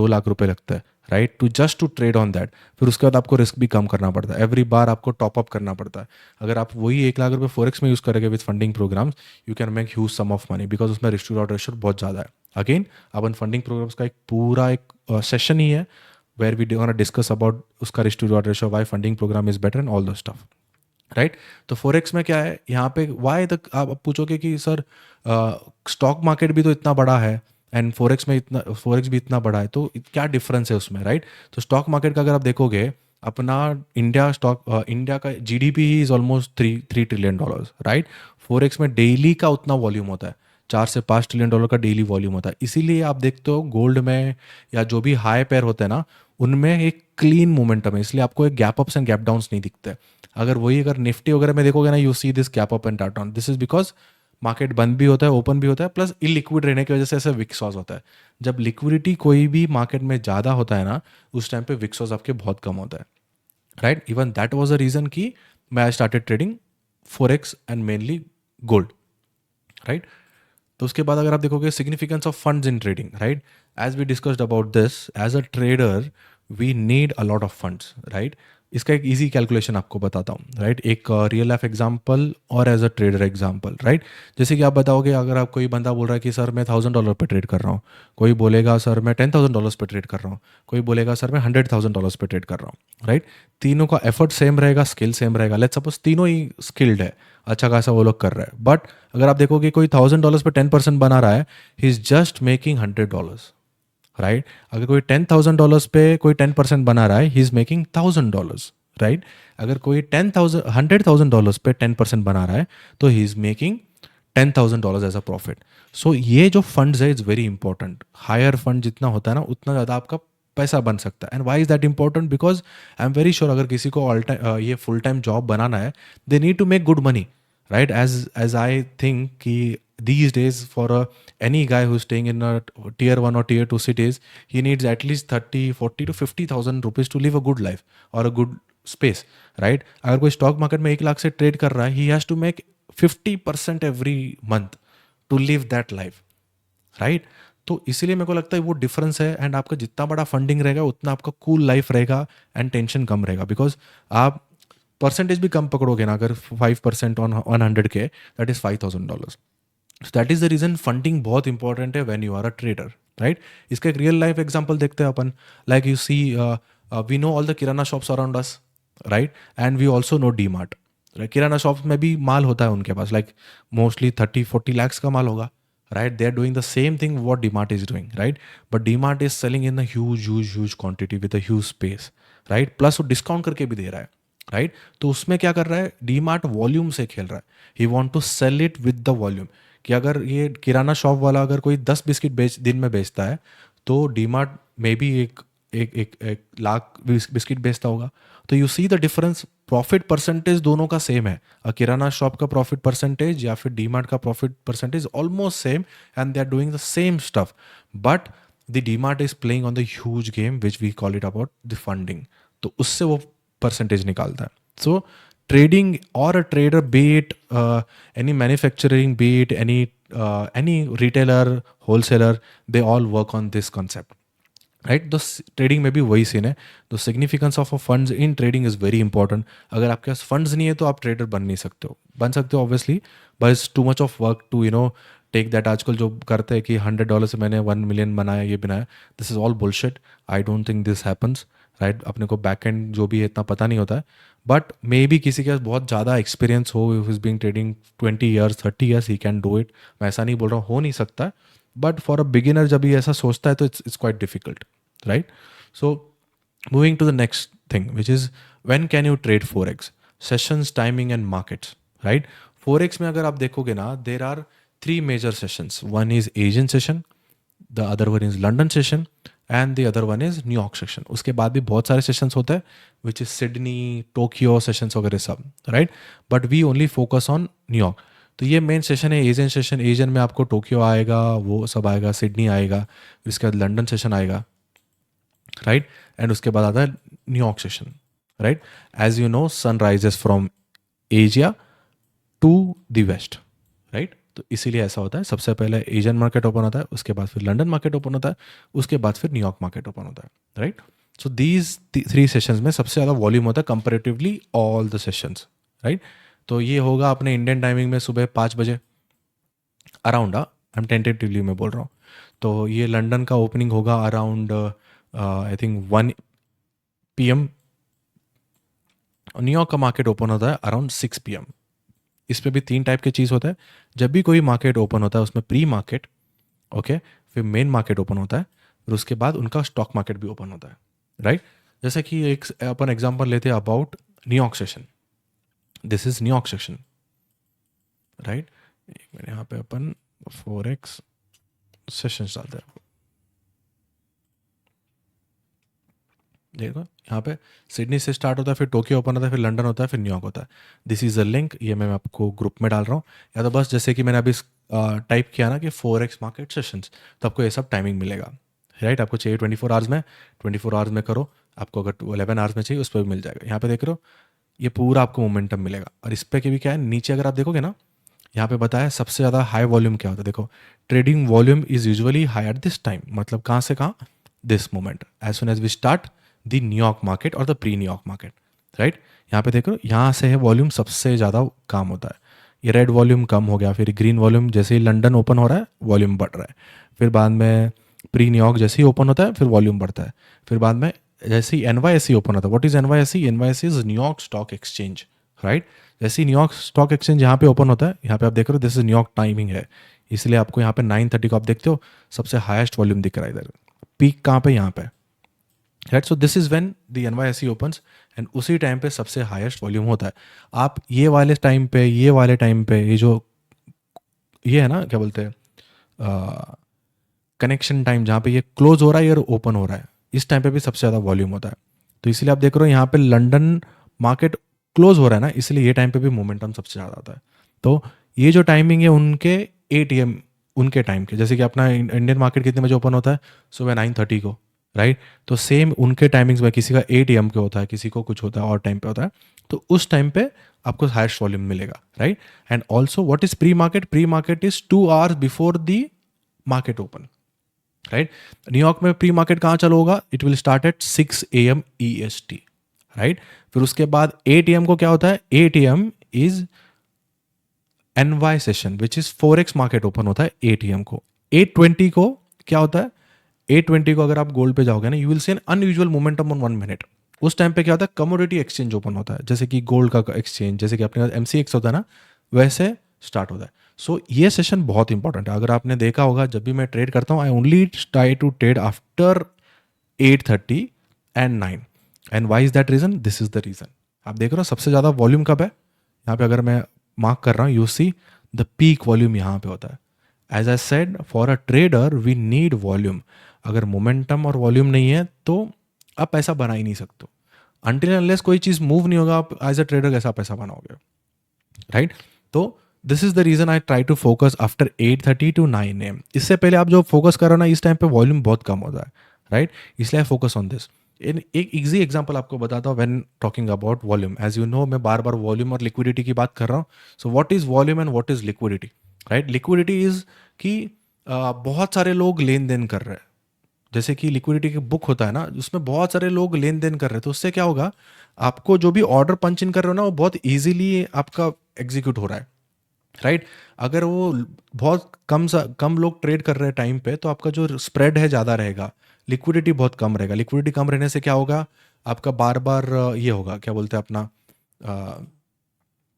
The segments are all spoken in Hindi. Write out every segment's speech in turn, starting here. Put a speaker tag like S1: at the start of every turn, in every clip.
S1: 2 लाख रुपए लगता है, right, to trade on that. फिर उसके बाद आपको रिस्क भी कम करना पड़ता है, एवरी बार आपको टॉप अप करना पड़ता है। अगर आप वही 1 लाख रुपए फॉरेक्स में यूज़ करेंगे with funding programs, you can make huge sum of money, because उसमें रिस्क टू रिवॉर्ड रेशियो बहुत ज़्यादा है। अगेन अपन फंडिंग प्रोग्राम्स का एक पूरा एक सेशन ही है where we gonna discuss about उसका risk to reward ratio, why funding program is better and all those stuff, right. तो फॉरेक्स में क्या है यहाँ पे, वाई तक आप पूछोगे कि सर स्टॉक मार्केट भी तो इतना बड़ा है एंड फॉरेक्स भी इतना बड़ा है, तो क्या डिफरेंस है उसमें, राइट। तो स्टॉक मार्केट का अगर आप देखोगे, अपना इंडिया का GDP he is almost $3 trillion, right. Forex में डेली का उतना वॉल्यूम होता है, $4 से $5 ट्रिलियन का डेली वॉल्यूम होता है। इसीलिए आप देखते हो गोल्ड में या जो भी हाई पेयर होते हैं ना, उनमें एक क्लीन मोमेंटम है, इसलिए आपको एक gap ups and gap downs नहीं दिखते। अगर निफ्टी वगैरह में देखोगे ना, you see this gap up and down, this is because market बंद भी होता है, ओपन भी होता है, प्लस इलिक्विड रहने की वजह से ऐसे विक्सॉस होता है। जब लिक्विडिटी कोई भी मार्केट में ज़्यादा होता है ना, उस टाइम पे विक्सॉस आपके बहुत कम होता है, right. Even that was the reason कि मैं I started trading forex and mainly gold, right. तो उसके बाद अगर आप देखोगे significance of funds in trading, right, as we discussed about this, as a trader we need a lot of funds, right. इसका एक इजी कैलकुलेशन आपको बताता हूँ, राइट, एक रियल लाइफ एग्जांपल और as a trader example, right. जैसे कि आप बताओगे, अगर आप कोई बंदा बोल रहा है कि सर मैं $1,000 पे ट्रेड कर रहा हूँ, कोई बोलेगा सर मैं $10,000 पे ट्रेड कर रहा हूँ, कोई बोलेगा सर मैं $100,000 पे ट्रेड कर रहा हूँ, राइट। तीनों का एफर्ट सेम रहेगा, स्किल सेम रहेगा, लेट्स सपोज तीनों ही स्किल्ड है, अच्छा खासा वो लोग कर रहे हैं, बट अगर आप देखोगे कोई $1,000 पे 10% बना रहा है, he is just making $100, right. अगर कोई $10,000 पे कोई 10% बना रहा है, ही इज मेकिंग $1,000, राइट। अगर कोई $100,000 पे 10% बना रहा है, तो he is making $10,000 as a profit. So ये जो फंड्स है is very important, higher fund जितना होता है ना, उतना ज़्यादा आपका पैसा बन सकता है। And why is that important, because I am very sure अगर किसी को ऑल टाइम ये फुल टाइम जॉब बनाना है, they need to make good money, right, as I think ki these days for any guy who's staying in a tier 1 or tier 2 cities, he needs at least 30 40 to 50,000 rupees to live a good life or a good space, right। अगर कोई स्टॉक मार्केट में 1 लाख से ट्रेड कर रहा है, he has to make 50% every month to live that life, right. तो इसीलिए मेरे को लगता है वो डिफरेंस है। एंड आपका जितना बड़ा फंडिंग रहेगा उतना आपका कूल लाइफ रहेगा एंड टेंशन कम रहेगा, बिकॉज आप परसेंटेज भी कम पकड़ोगे ना, अगर 5% on 100K, that is $5,000। So that is the reason funding बहुत इंपॉर्टेंट है when you are a trader, right. इसका एक रियल लाइफ एग्जांपल देखते हैं अपन, like you see we know all the kirana shops around us, right, and we also know D Mart. Kirana shops में भी माल होता है उनके पास, लाइक मोस्टली 30-40 lakhs का माल होगा, right, they are doing the same thing what DMart is doing, right, but DMart is selling in a huge quantity with a huge space, right, plus वो डिस्काउंट करके भी दे रहा है, राइट। तो उसमें क्या कर रहा है, डीमार्ट वॉल्यूम से खेल रहा है, he want to sell it with the volume. कि अगर ये किराना शॉप वाला अगर कोई 10 बिस्किट दिन में बेचता है, तो डीमार्ट में भी एक लाख बिस्किट बेचता होगा। तो you see the difference, profit percentage दोनों का सेम है, किराना शॉप का प्रॉफिट परसेंटेज या फिर डीमार्ट का profit percentage almost same, and they are doing the same stuff, but the DMart is playing on the huge game which we call it about the funding. तो उससे वो परसेंटेज निकालता है। सो ट्रेडिंग और a trader, be it any manufacturing, be it any retailer, wholesaler, they all work on this concept, right. तो ट्रेडिंग में भी वही सीन है। तो significance of a funds in trading is very important. अगर आपके पास फंड्स नहीं है तो आप ट्रेडर बन नहीं सकते हो, बन सकते हो obviously, but it's too much of work to take that. आजकल जो करते हैं कि $100 से मैंने 1 million बनाया, ये बनाया, this is all bullshit. I don't think this happens, right. अपने को बैक एंड जो भी है इतना पता नहीं होता है, बट मे बी किसी के पास बहुत ज़्यादा एक्सपीरियंस हो, is being trading 20 years 30 years, he can do it. मैं ऐसा नहीं बोल रहा हूँ हो नहीं सकता, बट फॉर अ बिगिनर जब ये ऐसा सोचता है तो it's quite difficult, right। So moving to the next thing, which is when can you trade forex, sessions, timing and markets, right। forex में अगर आप देखोगे ना, there are 3 major sessions, one is Asian session, the other one is London session and the other one is New York session। उसके बाद भी बहुत सारे सेशंस होते हैं, which is Sydney, Tokyo sessions वगैरह सब, right, but we only focus on New York। तो ये मेन सेशन है एशियन सेशन। एशियन में आपको टोक्यो आएगा, वो सब आएगा, सिडनी आएगा, इसके बाद लंदन सेशन आएगा, राइट, एंड उसके बाद आता है New York session, right. As you know, sun rises from Asia to the west, right. तो इसीलिए ऐसा होता है, सबसे पहले एशियन मार्केट ओपन होता है, उसके बाद फिर लंदन मार्केट ओपन होता है, उसके बाद फिर न्यूयॉर्क मार्केट ओपन होता है, राइट। सो दीज 3 सेशंस में सबसे ज़्यादा वॉल्यूम होता है comparatively all the sessions, right. तो ये होगा अपने इंडियन टाइमिंग में सुबह 5 बजे अराउंड, आई एम टेंटेटिवली मैं बोल रहा हूँ। तो ये लंदन का ओपनिंग होगा around I think 1 PM। New York का मार्केट ओपन होता है अराउंड 6 PM। इस पे भी 3 टाइप के चीज़ होता है। जब भी कोई मार्केट ओपन होता है उसमें प्री मार्केट, ओके, फिर मेन मार्केट ओपन होता है, फिर उसके बाद उनका स्टॉक मार्केट भी ओपन होता है, राइट। जैसे कि एक अपन एग्जांपल लेते हैं about New York session. This is New York session, right. एक मिनट, यहाँ पे अपन फॉरेक्स सेशंस डालते हैं। देखो यहाँ पे सिडनी से स्टार्ट होता है, फिर टोक्यो ओपन होता है, फिर लंदन होता है, फिर न्यूयॉर्क होता है। दिस इज़ अ लिंक, ये मैं आपको ग्रुप में डाल रहा हूँ। या तो बस जैसे कि मैंने अभी टाइप किया ना कि फॉरेक्स मार्केट सेशंस, तो आपको ये सब टाइमिंग मिलेगा, राइट। आपको चाहिए 24 आवर्स में, 24 आवर्स में करो। आपको अगर 11 आवर्स में चाहिए उस पर भी मिल जाएगा। यहाँ पे देख रहे हो, ये पूरा आपको मोमेंटम मिलेगा। और इस पे के भी क्या है, नीचे अगर आप देखोगे ना, यहाँ पे बताया सबसे ज़्यादा हाई वॉल्यूम क्या होता है। देखो, trading volume is usually high at this time, मतलब कहाँ से कहाँ, this moment as soon as we start the New York market और the pre New York market, right. यहाँ पे देखो, यहाँ से है वॉल्यूम सबसे ज़्यादा काम होता है। ये रेड वॉल्यूम कम हो गया, फिर ग्रीन वॉल्यूम जैसे ही लंदन ओपन हो रहा है वॉल्यूम बढ़ रहा है, फिर बाद में प्री न्यूयॉर्क जैसे ही ओपन होता है फिर वॉल्यूम बढ़ता है, फिर बाद में जैसे ही NYSE ओपन होता है। What is NYSE? NYSE is New York stock exchange, right. जैसे ही न्यूयॉर्क स्टॉक एक्सचेंज यहाँ पे ओपन होता है, यहाँ पे आप देख रहे हो दिस इज न्यूयॉर्क टाइमिंग है, इसलिए आपको यहाँ पे 9:30 को आप देखते हो सबसे हाईएस्ट वॉल्यूम दिख रहा है इधर। पीक कहाँ पे? यहाँ पे, right. So this is when the NYSE opens, and उसी टाइम पे सबसे हाईएस्ट वॉल्यूम होता है। आप ये वाले टाइम पे, ये वाले टाइम पे, ये जो ये है ना, क्या बोलते हैं, कनेक्शन टाइम, जहाँ पे ये क्लोज हो रहा है और ओपन हो रहा है, इस टाइम पे भी सबसे ज़्यादा वॉल्यूम होता है। तो इसलिए आप देख रहे हो यहाँ पे लंदन मार्केट क्लोज हो रहा है ना, इसलिए ये टाइम पे भी मोमेंटम सबसे ज़्यादा आता है। तो ये जो टाइमिंग है उनके 8 AM उनके टाइम के, जैसे कि अपना इंडियन मार्केट कितने बजे ओपन होता है? सुबह 9:30 को, राइट। तो सेम उनके टाइमिंग्स में किसी का 8 AM के होता है, किसी को कुछ होता है और टाइम पे होता है। तो उस टाइम पे आपको हाईएस्ट वॉल्यूम मिलेगा, right. And also what is pre market? Pre market is 2 hours before the market open, right. New York में प्री मार्केट कहाँ चालू होगा? It will start at 6 AM EST, right. फिर उसके बाद 8 AM को क्या होता है? 8 AM is NY session which is forex market open होता है 8 AM को। 8:20 को क्या होता है? 8:20 को अगर आप गोल्ड पे जाओगे ना, you will see an unusual momentum on 1 minute. उस टाइम पे क्या होता है? कमोडिटी एक्सचेंज ओपन होता है, जैसे कि गोल्ड का एक्सचेंज, जैसे कि अपने पास MCX होता है ना, वैसे स्टार्ट होता है। सो ये सेशन बहुत इंपॉर्टेंट है। अगर आपने देखा होगा, जब भी मैं ट्रेड करता हूँ, I only try to trade after 8:30 and 9। And why is that reason? This is the reason. आप देख रहे हो सबसे ज़्यादा वॉल्यूम कब है? यहाँ पे अगर मैं मार्क कर रहा हूँ, you see the peak volume यहाँ पे होता है। As I said, for a trader we need volume. अगर मोमेंटम और वॉल्यूम नहीं है तो आप पैसा बना ही नहीं सकते। अनटिल अनलेस कोई चीज़ मूव नहीं होगा, आप एज अ ट्रेडर कैसा पैसा बनाओगे, राइट। तो this is the reason I try to focus after 8:30 to 9 AM। इससे पहले आप जो फोकस करो ना, इस टाइम पे वॉल्यूम बहुत कम होता है, राइट। इसलिए फोकस ऑन दिस। एक इजी एग्जांपल आपको बताता हूँ when talking about volume. As you know, मैं बार बार वॉल्यूम और लिक्विडिटी की बात कर रहा हूँ। So what is volume and what is liquidity, right. Liquidity is कि बहुत सारे लोग लेन देन कर रहे हैं। जैसे कि लिक्विडिटी की बुक होता है ना, उसमें बहुत सारे लोग लेन देन कर रहे हैं, तो उससे क्या होगा? आपको जो भी ऑर्डर पंच इन कर रहे हो ना, वो बहुत ईजिली आपका एग्जीक्यूट हो रहा है, राइट। अगर वो बहुत कम लोग ट्रेड कर रहे हैं टाइम पे, तो आपका जो स्प्रेड है ज़्यादा रहेगा, लिक्विडिटी बहुत कम रहेगा। लिक्विडिटी कम रहने से क्या होगा? आपका बार बार ये होगा, क्या बोलते हैं अपना,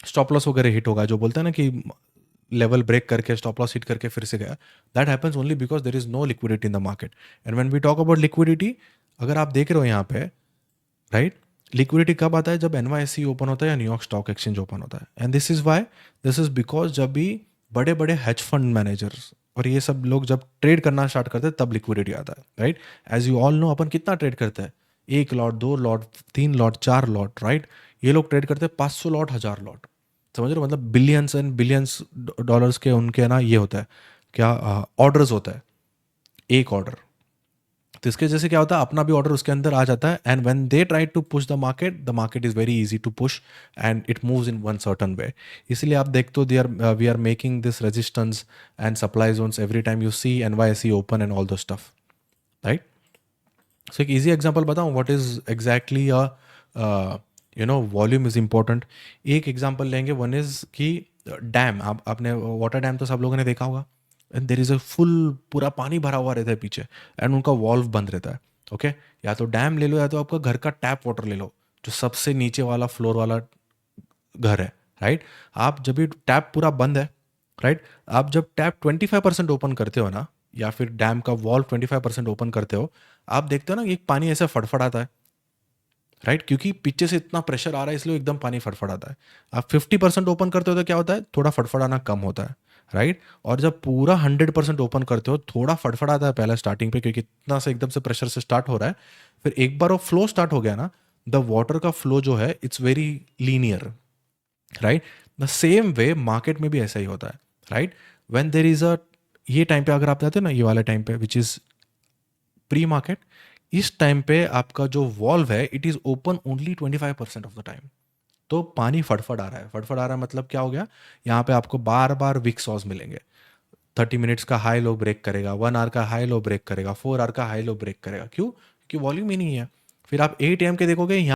S1: स्टॉप लॉस वगैरह हिट होगा, जो बोलते हैं ना कि लेवल ब्रेक करके स्टॉप लॉस हिट करके फिर से गया। That happens only because there is no liquidity in the market. And when we talk about liquidity, अगर आप देख रहे हो यहाँ पे, राइट, लिक्विडिटी कब आता है? जब NYSE ओपन होता है या न्यूयॉर्क स्टॉक एक्सचेंज ओपन होता है। And this is why, this is because जब भी बड़े बड़े हेज फंड मैनेजर्स और ये सब लोग जब ट्रेड करना स्टार्ट करते हैं, तब लिक्विडिटी आता है, right. As you all know, अपन कितना ट्रेड करते हैं? 1 lot, 2 lot, 3 lot, 4 lot, right. ये लोग ट्रेड करते हैं 500 लॉट, 1000 लॉट। समझ रहे हो? मतलब बिलियंस एंड बिलियंस डॉलर्स के उनके ना ये होता है क्या, ऑर्डर्स होता है, एक ऑर्डर, तो इसके जैसे क्या होता है, अपना भी ऑर्डर उसके अंदर आ जाता है, and when they try to push the market is very easy to push, and it moves in one certain way. इसलिए आप देखते हो we are making this resistance and supply zones every time you see NYSE open and all the stuff, right. So एक इजी एग्जांपल बताऊं what is exactly volume is important. एक एग्जांपल लेंगे, वन इज कि डैम, आप आपने वाटर डैम तो सब लोगों ने देखा होगा, and there is a full, पूरा पानी भरा हुआ रहता है पीछे, एंड उनका वॉल्व बंद रहता है. ओके, या तो डैम ले लो या तो आपका घर का टैप वाटर ले लो, जो सबसे नीचे वाला फ्लोर वाला घर है, राइट. आप जब भी टैप पूरा बंद है, राइट, आप जब टैप 25% ओपन करते हो ना, या फिर डैम का वॉल्व 25% ओपन करते हो, आप देखते हो ना कि एक पानी ऐसे फटफटाता है, राइट, क्योंकि पीछे से इतना प्रेशर आ रहा है इसलिए एकदम पानी फटफटाता है. आप 50% ओपन करते हो तो क्या होता है, थोड़ा फटफड़ाना कम होता है, राइट. और जब पूरा 100% ओपन करते हो, थोड़ा फटफड़ाता है पहले स्टार्टिंग पे, क्योंकि इतना से एकदम से प्रेशर से स्टार्ट हो रहा है. फिर एक बार वो फ्लो स्टार्ट हो गया ना, द वाटर का फ्लो जो है it's very linear, right. The same way market में भी ऐसा ही होता है, right. When there is a, ये टाइम पे अगर आप जाते हो ना, ये वाले टाइम पे विच इज प्री मार्केट, इस टाइम पे आपका जो वॉल्व है it is open only 25% of the time. तो पानी फटफट आ रहा है, फटफट आ रहा है मतलब क्या हो गया, यहाँ पे आपको बार बार विक सॉस मिलेंगे. 30 मिनट्स का हाई लो ब्रेक करेगा, 1 आवर का हाई लो ब्रेक करेगा, 4 आवर का हाई लो ब्रेक करेगा. क्यों? क्योंकि वॉल्यूम ही नहीं है. फिर आप 8 AM के देखोगे,